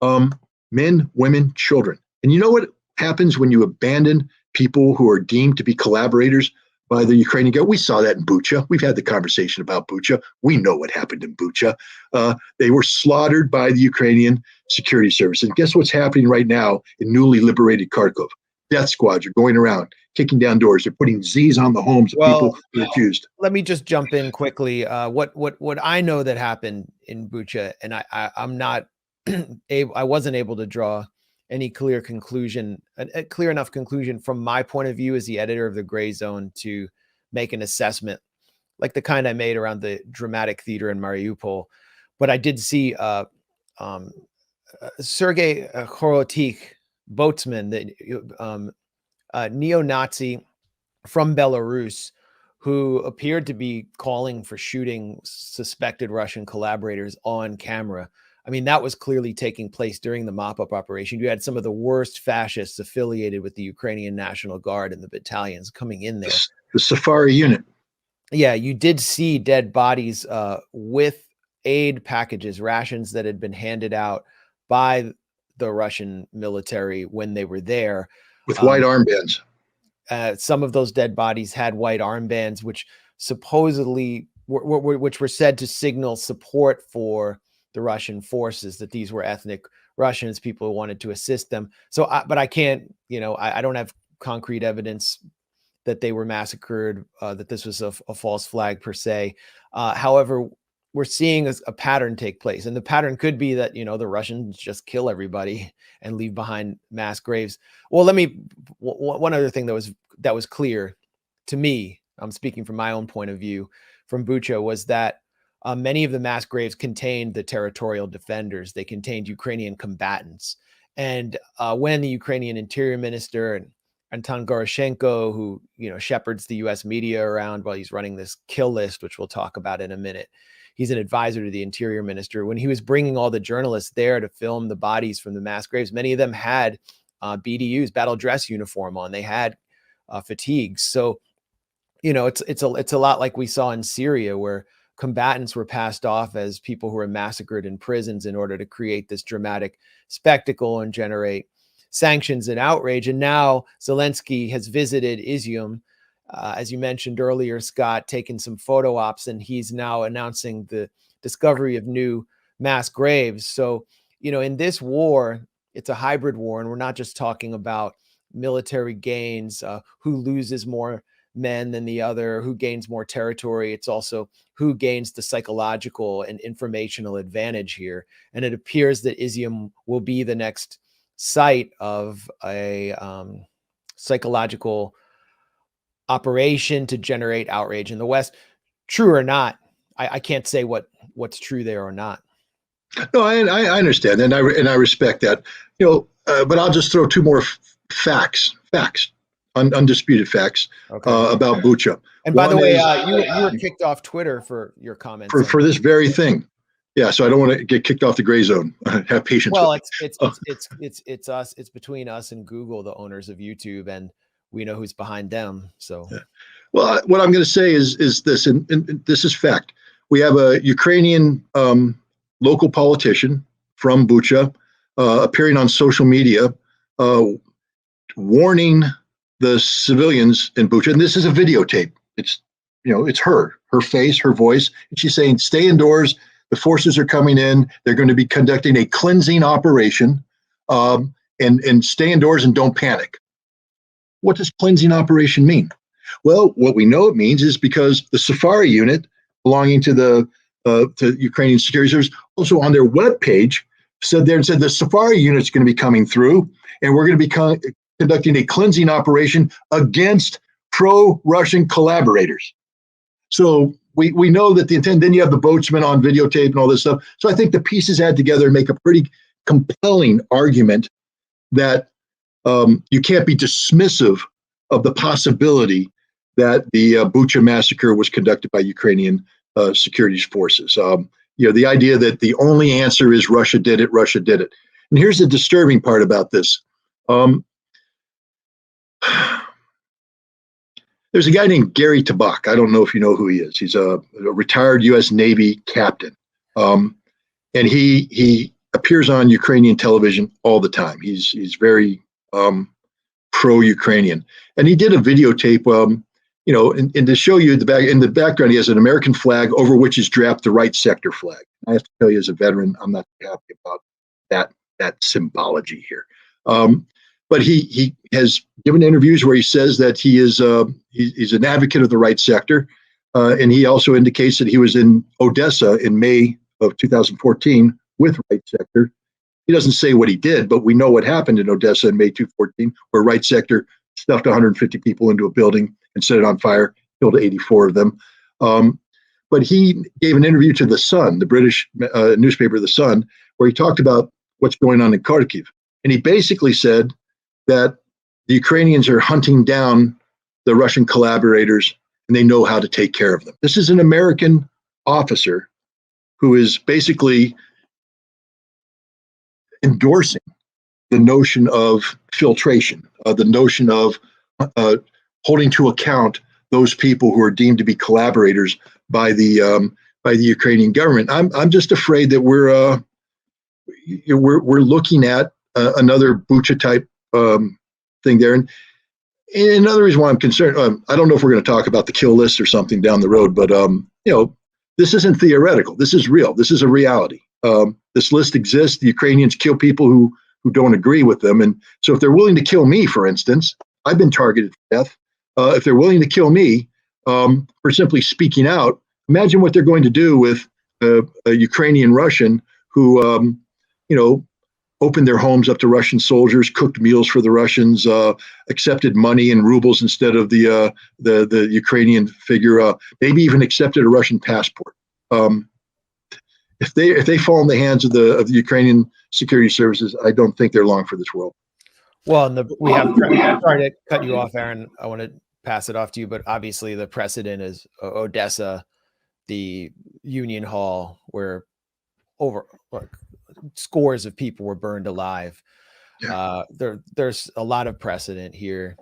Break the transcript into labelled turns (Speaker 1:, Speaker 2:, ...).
Speaker 1: um, men, women, children. And you know what happens when you abandon people who are deemed to be collaborators by the Ukrainian government? We saw that in Bucha. We've had the conversation about Bucha. We know what happened in Bucha. They were slaughtered by the Ukrainian security service. And guess what's happening right now in newly liberated Kharkov? Death squads are going around, kicking down doors. They're putting Z's on the homes of people who are accused.
Speaker 2: Let me just jump in quickly. What I know that happened in Bucha, and I'm not I wasn't able to draw any clear conclusion, a clear enough conclusion from my point of view as the editor of the Grayzone to make an assessment like the kind I made around the dramatic theater in Mariupol. But I did see Sergei Khorotik, boatsman, the neo-Nazi from Belarus, who appeared to be calling for shooting suspected Russian collaborators on camera. I mean, that was clearly taking place during the mop-up operation. You had some of the worst fascists affiliated with the Ukrainian National Guard and the battalions coming in there.
Speaker 1: The Safari unit.
Speaker 2: Yeah, you did see dead bodies with aid packages, rations that had been handed out by the Russian military when they were there.
Speaker 1: With white armbands.
Speaker 2: Some of those dead bodies had white armbands, which supposedly which were said to signal support for the Russian forces, that these were ethnic Russians, people who wanted to assist them. So, but I can't, I don't have concrete evidence that they were massacred, that this was a false flag per se. However, we're seeing a pattern take place, and the pattern could be that, the Russians just kill everybody and leave behind mass graves. Well, one other thing that was clear to me, I'm speaking from my own point of view from Bucha, was that many of the mass graves contained the territorial defenders. They contained Ukrainian combatants. And when the Ukrainian Interior Minister and Anton Goroshenko, who shepherds the U.S. media around while he's running this kill list, which we'll talk about in a minute, he's an advisor to the Interior Minister. When he was bringing all the journalists there to film the bodies from the mass graves, many of them had BDUs, battle dress uniform on. They had fatigues. So, it's a lot like we saw in Syria, where combatants were passed off as people who were massacred in prisons in order to create this dramatic spectacle and generate sanctions and outrage. And now Zelensky has visited Izyum, as you mentioned earlier, Scott, taken some photo ops, and he's now announcing the discovery of new mass graves. So, in this war, it's a hybrid war, and we're not just talking about military gains, who loses more men than the other, who gains more territory. It's also who gains the psychological and informational advantage here. And it appears that Izyum will be the next site of a psychological operation to generate outrage in the West. True or not, I can't say what's true there or not.
Speaker 1: No, I understand, and I respect that. But I'll just throw two more facts, undisputed facts, about Bucha.
Speaker 2: And by the way, you were kicked off Twitter for your comments
Speaker 1: for this very thing. Yeah, so I don't want to get kicked off the Grayzone. Have patience.
Speaker 2: Well, it's us. It's between us and Google, the owners of YouTube, and we know who's behind them. So,
Speaker 1: yeah. Well, what I'm going to say is this, and this is fact. We have a Ukrainian local politician from Bucha appearing on social media, warning the civilians in Bucha. And this is a videotape. It's her face, her voice, and she's saying, "Stay indoors. The forces are coming in. They're going to be conducting a cleansing operation, and stay indoors and don't panic." What does cleansing operation mean? Well, what we know it means is because the Safari unit belonging to the to Ukrainian security service also on their webpage said the Safari unit is going to be coming through, and we're going to be conducting a cleansing operation against pro-Russian collaborators. So we know that the intent. Then you have the boatsman on videotape and all this stuff. So I think the pieces add together and make a pretty compelling argument that you can't be dismissive of the possibility that the Bucha massacre was conducted by Ukrainian security forces. The idea that the only answer is Russia did it. And here's the disturbing part about this. There's a guy named Gary Tabak. I don't know if you know who he is. He's a retired U.S. Navy captain. And he appears on Ukrainian television all the time. He's very pro-Ukrainian, and he did a videotape. And to show you in the background, he has an American flag over which is draped the right sector flag. I have to tell you, as a veteran, I'm not happy about that symbology here. But he has given interviews where he says that he's an advocate of the right sector, and he also indicates that he was in Odessa in May of 2014 with right sector. He doesn't say what he did, but we know what happened in Odessa in May 2014, where right sector stuffed 150 people into a building and set it on fire, killed 84 of them. But he gave an interview to The Sun, the British newspaper The Sun, where he talked about what's going on in Kharkiv. And he basically said that the Ukrainians are hunting down the Russian collaborators and they know how to take care of them. This is an American officer who is basically endorsing the notion of filtration, the notion of holding to account those people who are deemed to be collaborators by the Ukrainian government. I'm just afraid that we're looking at another Bucha type thing there. And another reason why I'm concerned, I don't know if we're going to talk about the kill list or something down the road, but this isn't theoretical. This is real. This is a reality. This list exists. The Ukrainians kill people who don't agree with them. And so if they're willing to kill me, for instance, I've been targeted for death. If they're willing to kill me for simply speaking out, imagine what they're going to do with a Ukrainian Russian who, opened their homes up to Russian soldiers, cooked meals for the Russians, accepted money in rubles instead of the Ukrainian figure, maybe even accepted a Russian passport. If they fall in the hands of the Ukrainian security services, I don't think they're long for this world.
Speaker 2: Well, sorry to cut you off, Aaron. I want to pass it off to you, but obviously the precedent is Odessa, the Union Hall, where scores of people were burned alive. Yeah. There's a lot of precedent here.